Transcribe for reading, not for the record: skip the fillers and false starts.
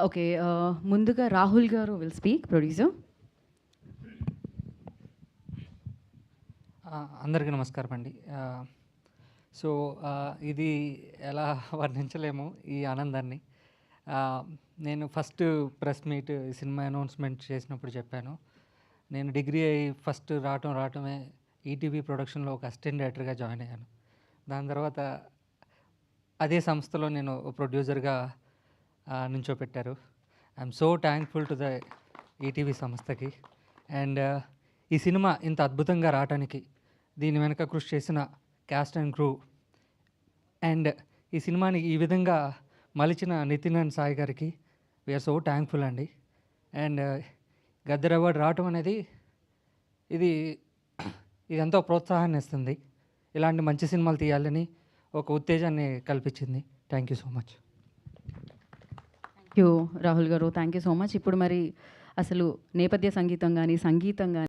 Okay. ముందుగా రాహుల్ గారు will speak, producer. అందరికీ నమస్కారం అండి. సో, ఇది ఎలా వర్ణించలేము ఈ ఆనందాన్ని. నేను ఫస్ట్ ప్రెస్ మీట్ ఈ సినిమా అనౌన్స్మెంట్ చేసినప్పుడు చెప్పాను. నేను డిగ్రీ అయ్యి ఫస్ట్ రావటమే ఈటీవీ ప్రొడక్షన్లో ఒక అసిస్టెంట్ డైరెక్టర్గా జాయిన్ అయ్యాను. దాని తర్వాత అదే సంస్థలో నేను ప్రొడ్యూసర్గా నుంచోపెట్టారు. I'm so thankful to the ETV సంస్థకి. అండ్ ఈ సినిమా ఇంత అద్భుతంగా రావటానికి దీని వెనక కృషి చేసిన క్యాస్ట్ అండ్ క్రూ అండ్ ఈ సినిమాని ఈ విధంగా మలిచిన నితిన్ అండ్ సాయి గారికి వీఆర్ సో థ్యాంక్ఫుల్ అండి. అండ్ గద్దర్ అవార్డు రావటం అనేది ఇది ఎంతో ప్రోత్సాహాన్ని ఇస్తుంది. ఇలాంటి మంచి సినిమాలు తీయాలని ఒక ఉత్తేజాన్ని కల్పించింది. Thank you so much. Thank you Rahul గారు, థ్యాంక్ యూ సో మచ్. ఇప్పుడు మరి అసలు నేపథ్య సంగీతం కానీ, సంగీతం కానీ